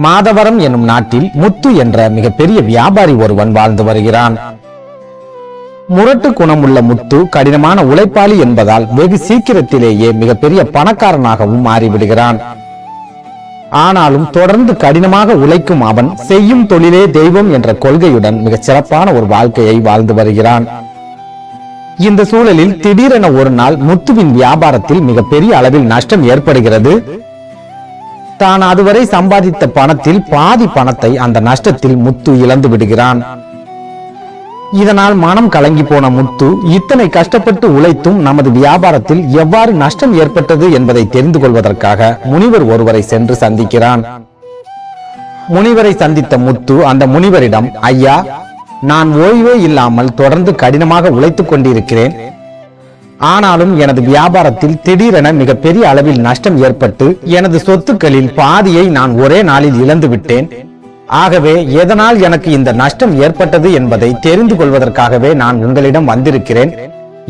மாதவரம் என்னும் நாட்டில் முத்து என்ற மிகப்பெரிய வியாபாரி ஒருவன் வாழ்ந்து வருகிறான். முரட்டு குணமுள்ள முத்து கடினமான உழைப்பாளி என்பதால் வெகு சீக்கிரத்திலேயே மிகப்பெரிய பணக்காரனாகவும் மாறிவிடுகிறான். ஆனாலும் தொடர்ந்து கடினமாக உழைக்கும் அவன் செய்யும் தொழிலே தெய்வம் என்ற கொள்கையுடன் மிகச் சிறப்பான ஒரு வாழ்க்கையை வாழ்ந்து வருகிறான். இந்த சூழலில் திடீரென ஒரு நாள் முத்துவின் வியாபாரத்தில் மிகப்பெரிய அளவில் நஷ்டம் ஏற்படுகிறது. தான் அதுவரை சம்பாதித்த பணத்தில் பாதி பணத்தை அந்த நஷ்டத்தில் முத்து இழந்து விடுகிறான். இதனால் மனம் கலங்கி போன முத்து இத்தனை கஷ்டப்பட்டு உழைத்தும் நமது வியாபாரத்தில் எவ்வாறு நஷ்டம் ஏற்பட்டது என்பதை தெரிந்து கொள்வதற்காக முனிவர் ஒருவரை சென்று சந்திக்கிறான். முனிவரை சந்தித்த முத்து அந்த முனிவரிடம், ஐயா, நான் ஓய்வே இல்லாமல் தொடர்ந்து கடினமாக உழைத்துக் கொண்டிருக்கிறேன். ஆனாலும் எனது வியாபாரத்தில் திடீரென மிகப்பெரிய அளவில் நஷ்டம் ஏற்பட்டு எனது சொத்துக்களில் பாதியை நான் ஒரே நாளில் இழந்து விட்டேன். ஆகவே எதனால் எனக்கு இந்த நஷ்டம் ஏற்பட்டது என்பதை தெரிந்து கொள்வதற்காகவே நான் உங்களிடம் வந்திருக்கிறேன்.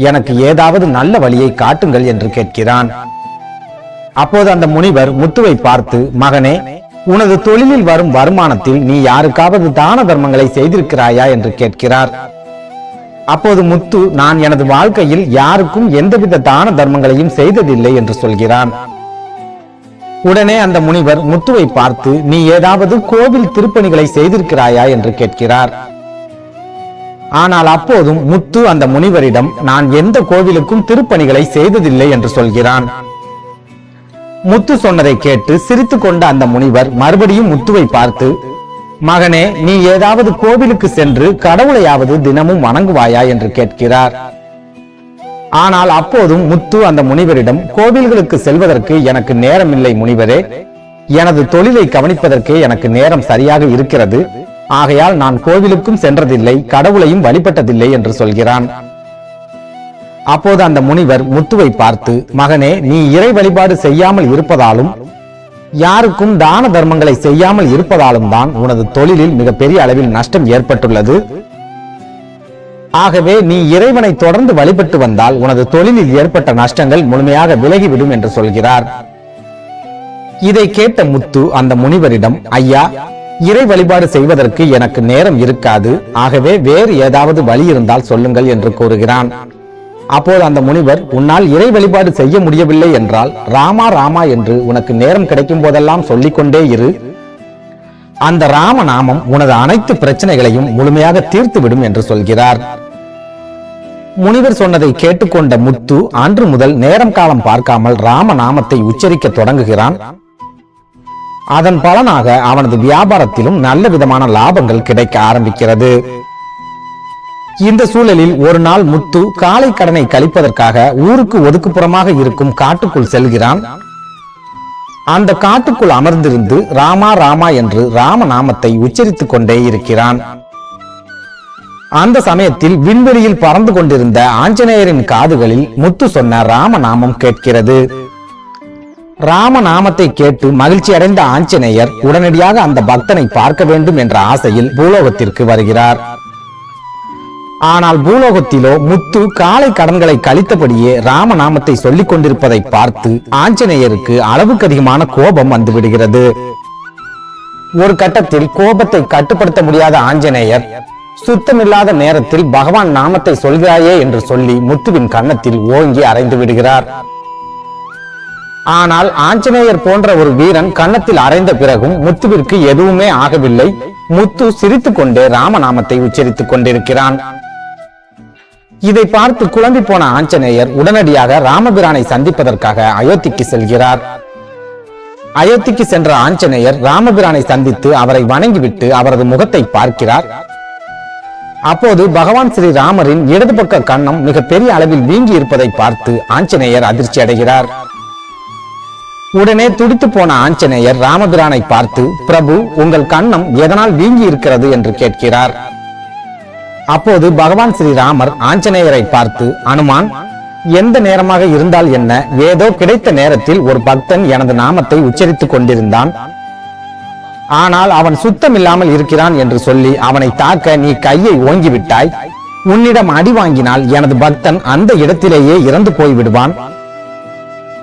எனக்கு ஏதாவது நல்ல வழியை காட்டுங்கள் என்று கேட்கிறான். அப்போது அந்த முனிவர் முத்துவை பார்த்து, மகனே, உனது தொழிலில் வரும் வருமானத்தில் நீ யாருக்காவது தான தர்மங்களை செய்திருக்கிறாயா என்று கேட்கிறார். அப்போது முத்து, நான் எனது வாழ்க்கையில் யாருக்கும் எந்தவித தான தர்மங்களையும் செய்ததில்லை என்று சொல்கிறான். உடனே அந்த முனிவர் முத்துவை பார்த்து, நீ ஏதாவது கோவில் திருப்பணிகளை செய்திருக்கிறாயா என்று கேட்கிறார். ஆனால் அப்போதும் முத்து அந்த முனிவரிடம், நான் எந்த கோவிலுக்கும் திருப்பணிகளை செய்ததில்லை என்று சொல்கிறான். முத்து சொன்னதை கேட்டு சிரித்துக் கொண்ட அந்த முனிவர் மறுபடியும் முத்துவை பார்த்து, மகனே, நீ ஏதாவது கோவிலுக்கு சென்று கடவுளையாவது தினமும் வணங்குவாயா என்று கேட்கிறார். ஆனால் அப்போதும் முத்து அந்த முனிவரிடம், கோவில்களுக்கு செல்வதற்கு எனக்கு நேரமில்லை முனிவரே. எனது தொழிலை கவனிப்பதற்கே எனக்கு நேரம் சரியாக இருக்கிறது. ஆகையால் நான் கோவிலுக்கும் சென்றதில்லை, கடவுளையும் வழிபட்டதில்லை என்று சொல்கிறான். அப்போது அந்த முனிவர் முத்துவை பார்த்து, மகனே, நீ இறை வழிபாடு செய்யாமல் இருப்பதாலும் யாருக்கும் தான தர்மங்களை செய்யாமல் இருப்பதாலும் தான் உனது தொழிலில் மிகப்பெரிய அளவில் நஷ்டம் ஏற்பட்டுள்ளது. ஆகவே நீ இறைவனை தொடர்ந்து வழிபட்டு வந்தால் உனது தொழிலில் ஏற்பட்ட நஷ்டங்கள் முழுமையாக விலகிவிடும் என்று சொல்கிறார். இதை கேட்ட முத்து அந்த முனிவரிடம், ஐயா, இறை வழிபாடு செய்வதற்கு எனக்கு நேரம் இருக்காது. ஆகவே வேறு ஏதாவது வழி இருந்தால் சொல்லுங்கள் என்று கூறுகிறான். அப்போது அந்த முனிவர், உன்னால் இறை வழிபாடு செய்ய முடியவில்லை என்றால் ராமா ராமா என்று உனக்கு நேரம் கிடைக்கும் போதெல்லாம் சொல்லிக்கொண்டே இரு. அந்த ராம நாமம் உனது அனைத்து பிரச்சனைகளையும் முழுமையாக தீர்த்துவிடும் என்று சொல்கிறார். முனிவர் சொன்னதை கேட்டுக்கொண்ட முத்து அன்று முதல் நேரம் காலம் பார்க்காமல் ராம நாமத்தை உச்சரிக்க தொடங்குகிறான். அதன் பலனாக அவனது வியாபாரத்திலும் நல்ல விதமான லாபங்கள் கிடைக்க ஆரம்பிக்கிறது. இந்த சூழலில் ஒரு நாள் முத்து காலை கடனை கழிப்பதற்காக ஊருக்கு ஒதுக்குப்புறமாக இருக்கும் காட்டுக்குள் செல்கிறான். அந்த காட்டுக்குள் அமர்ந்திருந்து ராமா ராமா என்று ராம நாமத்தை உச்சரித்துக் கொண்டே இருக்கிறான். அந்த சமயத்தில் விண்வெளியில் பறந்து கொண்டிருந்த ஆஞ்சநேயரின் காதுகளில் முத்து சொன்ன ராம நாமம் கேட்கிறது. ராம நாமத்தை கேட்டு மகிழ்ச்சி அடைந்த ஆஞ்சநேயர் உடனடியாக அந்த பக்தனை பார்க்க வேண்டும் என்ற ஆசையில் பூலோகத்திற்கு வருகிறார். ஆனால் பூலோகத்திலோ முத்து காலை கடன்களை கழித்தபடியே ராமநாமத்தை சொல்லிக் கொண்டிருப்பதை பார்த்து ஆஞ்சநேயருக்கு அளவுக்கு அதிகமான கோபம் வந்துவிடுகிறது. ஒரு கட்டத்தில் கோபத்தை கட்டுப்படுத்த முடியாத ஆஞ்சநேயர், சுத்தமில்லாத நேரத்தில் பகவான் நாமத்தை சொல்கிறாயே என்று சொல்லி முத்துவின் கன்னத்தில் ஓங்கி அறைந்து விடுகிறார். ஆனால் ஆஞ்சநேயர் போன்ற ஒரு வீரன் கன்னத்தில் அறைந்த பிறகும் முத்துவிற்கு எதுவுமே ஆகவில்லை. முத்து சிரித்துக் கொண்டே ராமநாமத்தை உச்சரித்துக் கொண்டிருக்கிறான். இதை பார்த்து குழம்பி போன ஆஞ்சநேயர் உடனடியாக ராமபிரானை சந்திப்பதற்காக அயோத்திக்கு செல்கிறார். அயோத்திக்கு சென்ற ஆஞ்சநேயர் ராமபிரானை சந்தித்து அவரை வணங்கிவிட்டு அவரது முகத்தை பார்க்கிறார். அப்போது பகவான் ஸ்ரீ ராமரின் இடது பக்க கன்னம் மிக பெரிய அளவில் வீங்கி இருப்பதை பார்த்து ஆஞ்சநேயர் அதிர்ச்சி அடைகிறார். உடனே துடித்து போன ஆஞ்சநேயர் ராமபிரானை பார்த்து, பிரபு, உங்கள் கன்னம் எதனால் வீங்கி இருக்கிறது என்று கேட்கிறார். அப்போது பகவான் ஸ்ரீராமர் ஆஞ்சநேயரை பார்த்து, அனுமான், எந்த நேரமாக இருந்தால் என்ன, ஏதோ கிடைத்த நேரத்தில் ஒரு பக்தன் எனது நாமத்தை உச்சரித்துக் கொண்டிருந்தான். ஆனால் அவன் சுத்தம் இல்லாமல் இருக்கிறான் என்று சொல்லி அவனை தாக்க நீ கையை ஓங்கிவிட்டாய். உன்னிடம் அடி வாங்கினால் எனது பக்தன் அந்த இடத்திலேயே இறந்து போய்விடுவான்.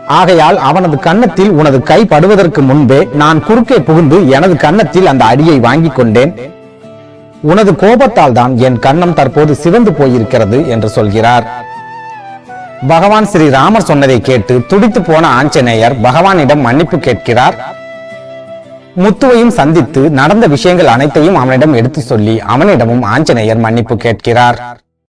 ஆகையால் அவனது கன்னத்தில் உனது கை படுவதற்கு முன்பே நான் குறுக்கே புகுந்து எனது கன்னத்தில் அந்த அடியை வாங்கிக் கொண்டேன். உனது கோபத்தால் தான் என் கன்னம் தற்போது சிவந்து போயிருக்கிறது என்று சொல்கிறார். பகவான் ஸ்ரீராமர் சொன்னதை கேட்டு துடித்து போன ஆஞ்சநேயர் பகவானிடம் மன்னிப்பு கேட்கிறார். முத்துவையும் சந்தித்து நடந்த விஷயங்கள் அனைத்தையும் அவனிடம் எடுத்து சொல்லி அவனிடமும் ஆஞ்சநேயர் மன்னிப்பு கேட்கிறார்.